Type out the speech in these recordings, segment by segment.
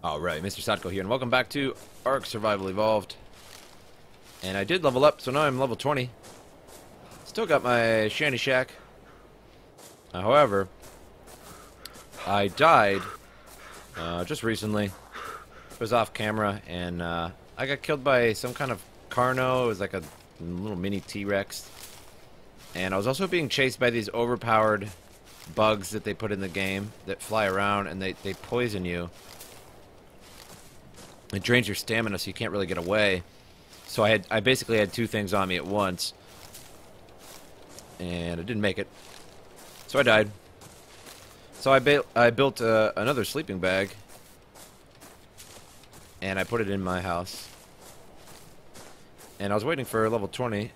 Alright, MrSotko here, and welcome back to ARK Survival Evolved. And I did level up, so now I'm level 20. Still got my shanty shack. However, I died just recently. It was off camera, and I got killed by some kind of Carno. It was like a little mini T-Rex. And I was also being chased by these overpowered bugs that they put in the game that fly around, and they poison you. It drains your stamina, so you can't really get away. So I basically had two things on me at once, and I didn't make it. So I died. So I built another sleeping bag, and I put it in my house. And I was waiting for level 20.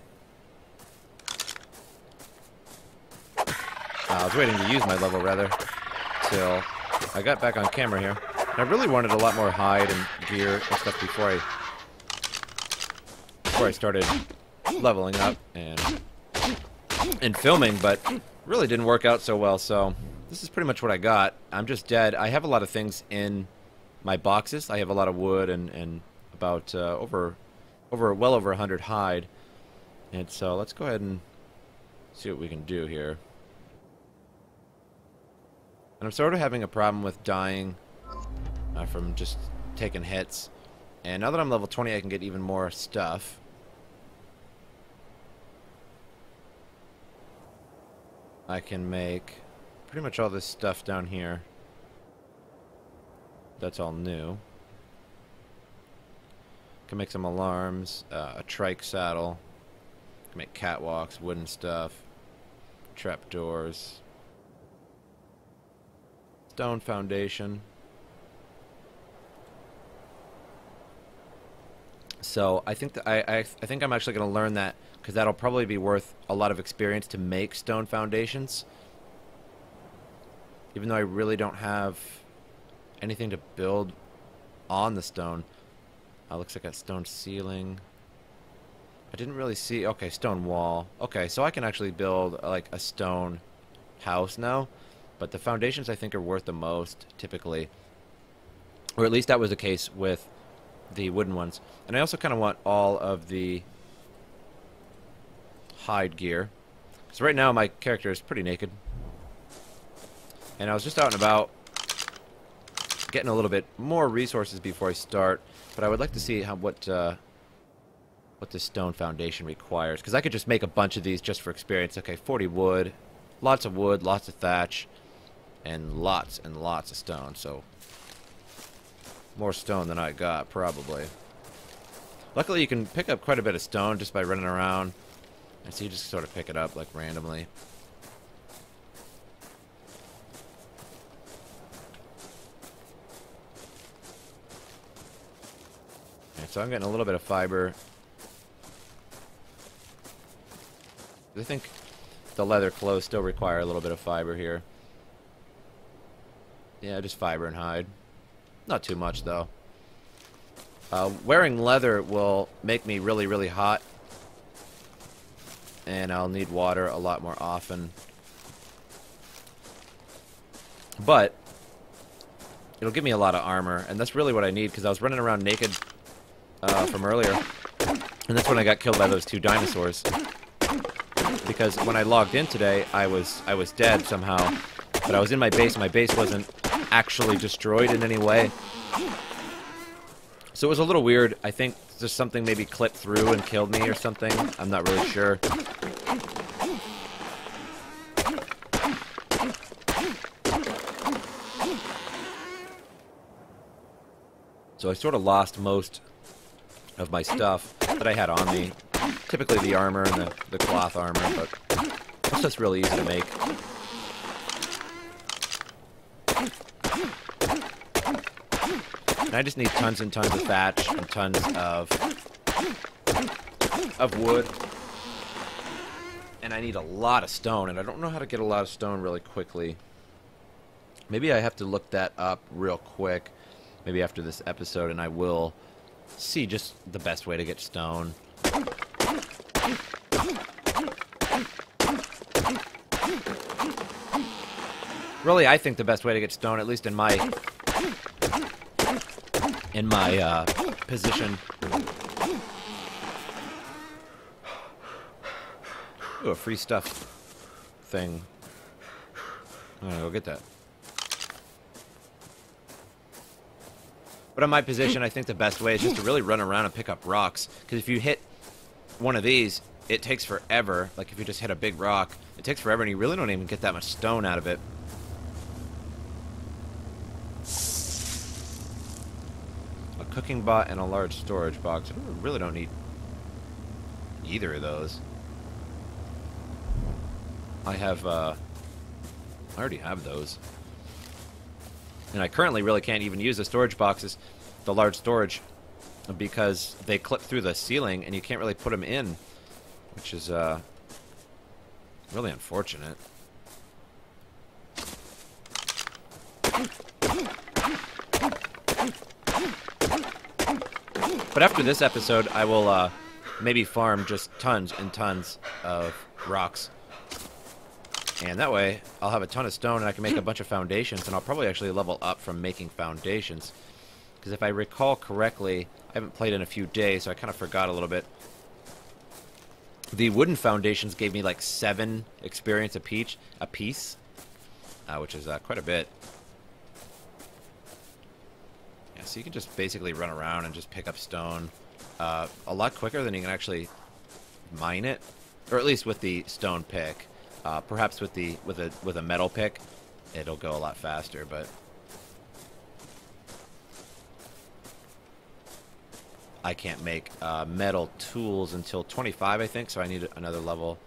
I was waiting to use my level, rather, till I got back on camera here. I really wanted a lot more hide and gear and stuff before I started leveling up and filming, but really didn't work out so well. So this is pretty much what I got. I'm just dead. I have a lot of things in my boxes. I have a lot of wood and about well over 100 hide. And so let's go ahead and see what we can do here. And I'm sort of having a problem with dying from just taking hits. And now that I'm level 20, I can get even more stuff. I can make pretty much all this stuff down here. That's all new. Can make some alarms, a trike saddle. Can make catwalks, wooden stuff, trapdoors, stone foundation. So I think that I think I'm actually going to learn that, because that'll probably be worth a lot of experience to make stone foundations. Even though I really don't have anything to build on the stone. Looks like a stone ceiling. I didn't really see. Okay, stone wall. Okay, so I can actually build like a stone house now. But the foundations I think are worth the most typically, or at least that was the case with the wooden ones. And I also kind of want all of the hide gear. So right now my character is pretty naked. And I was just out and about getting a little bit more resources before I start. But I would like to see what this stone foundation requires. Because I could just make a bunch of these just for experience. Okay, 40 wood, lots of thatch, and lots of stone. So more stone than I got, probably. Luckily, you can pick up quite a bit of stone just by running around. And so you just sort of pick it up, like, randomly. Okay, so I'm getting a little bit of fiber. I think the leather clothes still require a little bit of fiber here. Yeah, just fiber and hide. Not too much, though. Wearing leather will make me really, really hot. And I'll need water a lot more often. But it'll give me a lot of armor. And that's really what I need, because I was running around naked from earlier. And that's when I got killed by those two dinosaurs. Because when I logged in today, I was dead somehow. But I was in my base. My base wasn't actually destroyed in any way. So it was a little weird. I think just something maybe clipped through and killed me or something. I'm not really sure. So I sort of lost most of my stuff that I had on me. Typically the armor and the cloth armor, but it's just really easy to make. And I just need tons and tons of thatch and tons of wood. And I need a lot of stone, and I don't know how to get a lot of stone really quickly. Maybe I have to look that up real quick, maybe after this episode, and I will see just the best way to get stone. Really, I think the best way to get stone, at least in my in my position. Ooh, a free stuff thing. I'm gonna go get that. But in my position, I think the best way is just to really run around and pick up rocks. Because if you hit one of these, it takes forever. Like if you just hit a big rock, it takes forever, and you really don't even get that much stone out of it. A cooking bot and a large storage box. I really don't need either of those. I already have those. And I currently really can't even use the storage boxes, the large storage, because they clip through the ceiling and you can't really put them in, which is really unfortunate. But after this episode, I will maybe farm just tons and tons of rocks. And that way, I'll have a ton of stone and I can make a bunch of foundations, and I'll probably actually level up from making foundations. Because if I recall correctly, I haven't played in a few days, so I kind of forgot a little bit. The wooden foundations gave me like 7 experience a piece, which is quite a bit. Yeah, so you can just basically run around and just pick up stone a lot quicker than you can actually mine it, or at least with the stone pick. Perhaps with a metal pick, it'll go a lot faster, but I can't make metal tools until 25, I think, so I need another level.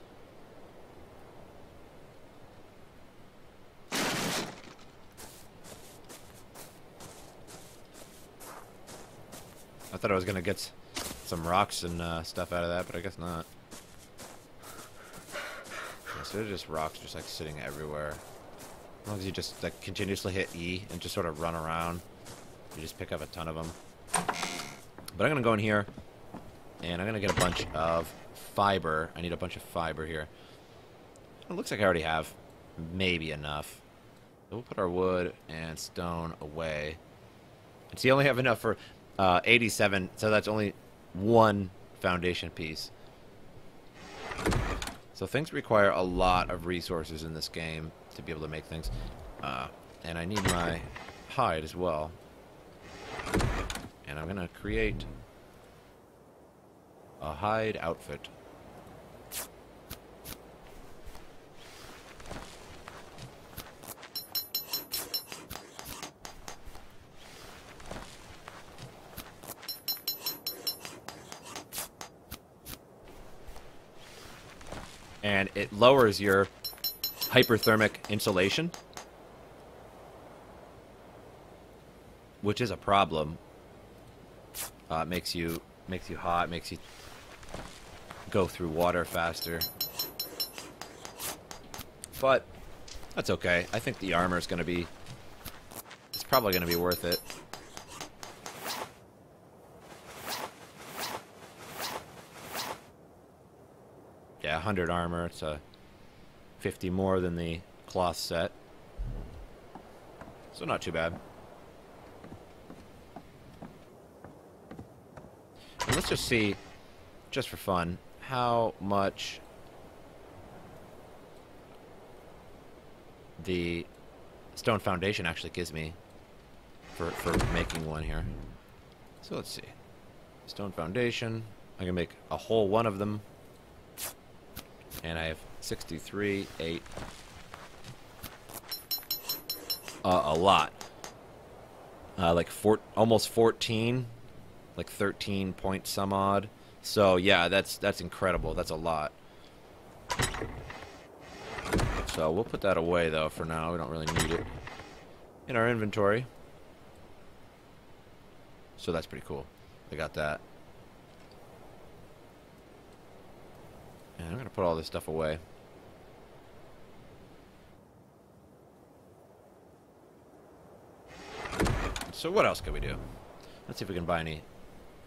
I thought I was gonna get some rocks and stuff out of that, but I guess not. So they're just rocks just like sitting everywhere. As long as you just like continuously hit E and just sort of run around, you just pick up a ton of them. But I'm gonna go in here and I'm gonna get a bunch of fiber. I need a bunch of fiber here. It looks like I already have maybe enough. So we'll put our wood and stone away. And so you only have enough for 87, so that's only 1 foundation piece. So things require a lot of resources in this game to be able to make things. And I need my hide as well. And I'm going to create a hide outfit. And it lowers your hyperthermic insulation, which is a problem. It makes you hot, makes you go through water faster. But that's okay. I think the armor is going to be, it's probably going to be worth it. Yeah, 100 armor. It's 50 more than the cloth set. So not too bad. And let's just see, just for fun, how much the stone foundation actually gives me for making one here. So let's see. Stone foundation. I can make a whole one of them. And I have 63, 8. A lot. Like almost 14. Like 13 point some odd. So yeah, that's incredible. That's a lot. So we'll put that away though for now. We don't really need it in our inventory. So that's pretty cool. I got that. And I'm going to put all this stuff away. So what else can we do? Let's see if we can buy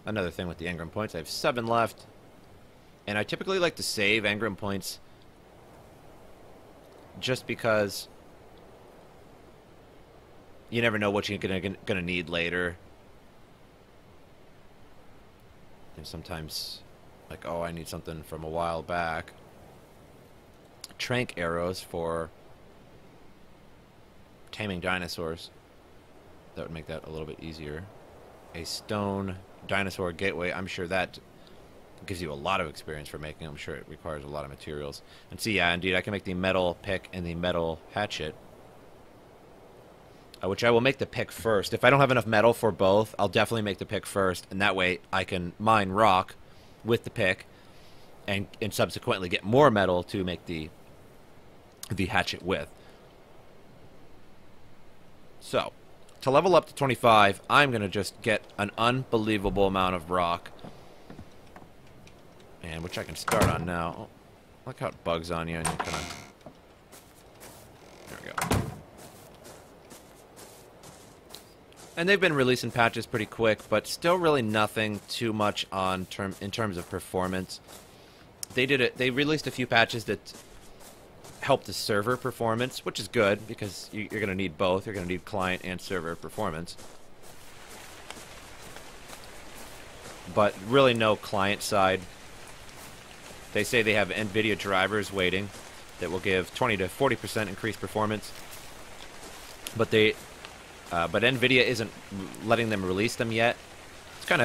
another thing with the engram points. I have 7 left. And I typically like to save engram points just because you never know what you're gonna need later. And sometimes, like, oh, I need something from a while back. Trank arrows for taming dinosaurs. That would make that a little bit easier. A stone dinosaur gateway. I'm sure that gives you a lot of experience for making. I'm sure it requires a lot of materials. And see, yeah, indeed, I can make the metal pick and the metal hatchet. Which I will make the pick first. If I don't have enough metal for both, I'll definitely make the pick first, and that way I can mine rock with the pick, and subsequently get more metal to make the hatchet with. So, to level up to 25, I'm going to just get an unbelievable amount of rock, and which I can start on now. Oh, look how it bugs on you, and you kind of... There we go. And they've been releasing patches pretty quick, but still really nothing too much in terms of performance. They released a few patches that help the server performance, which is good because you're going to need both. You're going to need client and server performance. But really no client side. They say they have NVIDIA drivers waiting that will give 20 to 40% increased performance. But NVIDIA isn't letting them release them yet. It's kind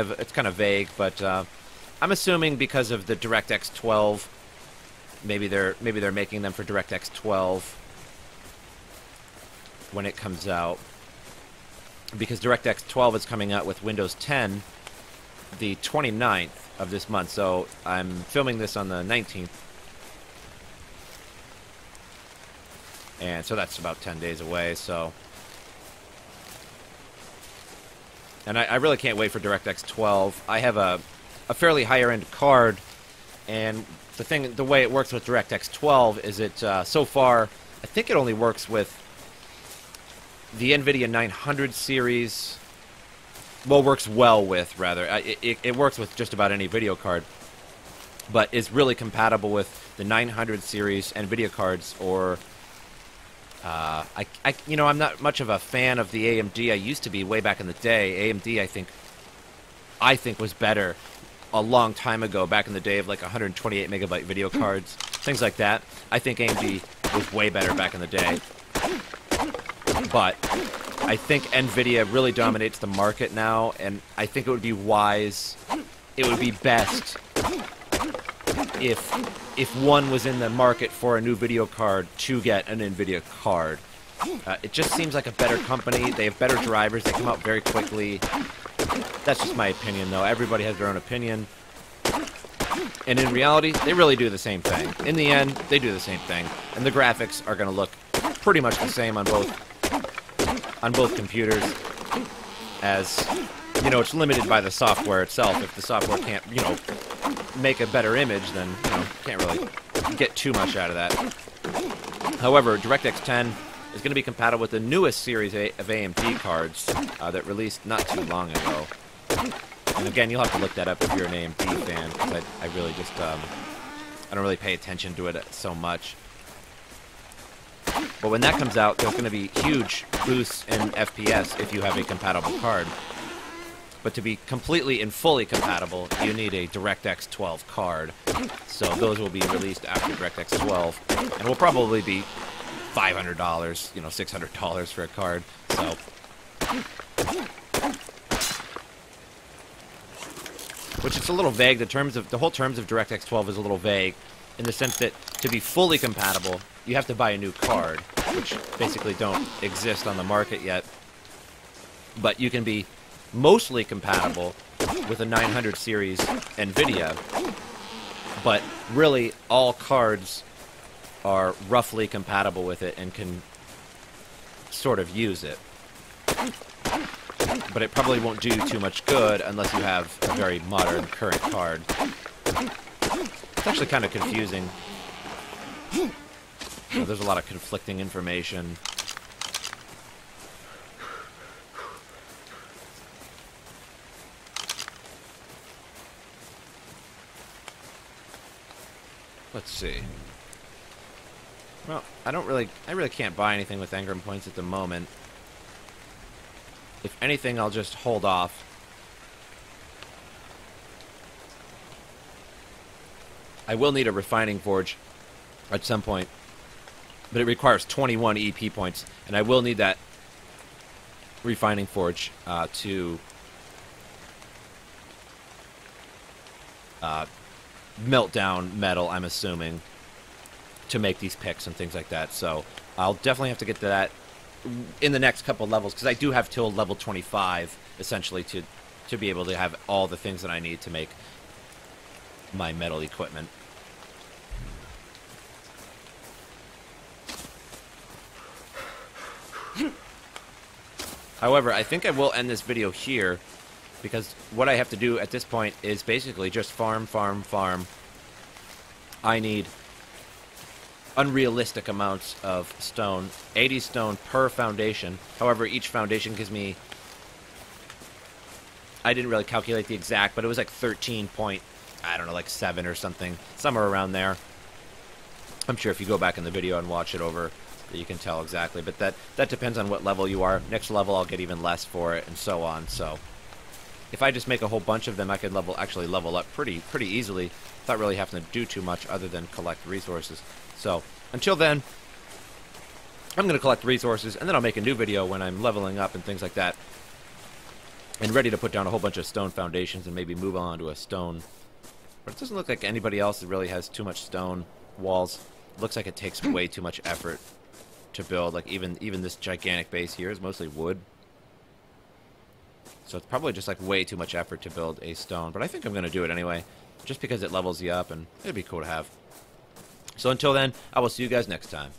of vague, but I'm assuming because of the DirectX 12, maybe they're making them for DirectX 12 when it comes out. Because DirectX 12 is coming out with Windows 10 the 29th of this month. So I'm filming this on the 19th. And so that's about 10 days away, so... And I really can't wait for DirectX 12. I have a fairly higher-end card, and the way it works with DirectX 12 is so far, I think it only works with the NVIDIA 900 series. Well, works well with, rather. It works with just about any video card, but is really compatible with the 900 series NVIDIA cards, or... I'm not much of a fan of the AMD. I used to be way back in the day. AMD, I think was better a long time ago, back in the day of like 128 megabyte video cards, things like that. I think AMD was way better back in the day. But I think NVIDIA really dominates the market now, and I think it would be wise, it would be best if one was in the market for a new video card to get an NVIDIA card. It just seems like a better company. They have better drivers. They come out very quickly. That's just my opinion, though. Everybody has their own opinion. And in reality, they really do the same thing. In the end, they do the same thing. And the graphics are going to look pretty much the same on both computers. As, it's limited by the software itself. If the software can't, make a better image, then, can't really get too much out of that. However, DirectX 10 is going to be compatible with the newest series of AMD cards that released not too long ago. And again, you'll have to look that up if you're an AMD fan, because I really just, I don't really pay attention to it so much. But when that comes out, there's going to be huge boosts in FPS if you have a compatible card. But to be completely and fully compatible, you need a DirectX 12 card. So those will be released after DirectX 12, and will probably be $500, $600 for a card. So, which is a little vague. The whole terms of DirectX 12 is a little vague, in the sense that to be fully compatible, you have to buy a new card, which basically don't exist on the market yet. But you can be mostly compatible with a 900 series NVIDIA, but really all cards are roughly compatible with it and can sort of use it. But it probably won't do too much good unless you have a very modern current card. It's actually kind of confusing. There's a lot of conflicting information. Let's see. Well, I really can't buy anything with engram points at the moment. If anything, I'll just hold off I will need a refining forge at some point, but it requires 21 EP points, and I will need that refining forge to melt down metal, I'm assuming, to make these picks and things like that. So I'll definitely have to get to that in the next couple levels, because I do have till level 25 essentially to be able to have all the things that I need to make my metal equipment. However, I think I will end this video here, because what I have to do at this point is basically just farm, farm, farm. I need unrealistic amounts of stone, 80 stone per foundation. However, each foundation gives me, I didn't really calculate the exact, but it was like 13 point, I don't know, like 7 or something, somewhere around there. I'm sure if you go back in the video and watch it over, you can tell exactly, but that depends on what level you are. Next level I'll get even less for it, and so on. So if I just make a whole bunch of them, I can actually level up pretty easily without really having to do too much other than collect resources. So until then, I'm going to collect resources, and then I'll make a new video when I'm leveling up and things like that, and ready to put down a whole bunch of stone foundations and maybe move on to a stone. But it doesn't look like anybody else that really has too much stone walls. It looks like it takes way too much effort to build. Like even this gigantic base here is mostly wood. So it's probably just like way too much effort to build a stone. But I think I'm going to do it anyway, just because it levels you up and it'd be cool to have. So until then, I will see you guys next time.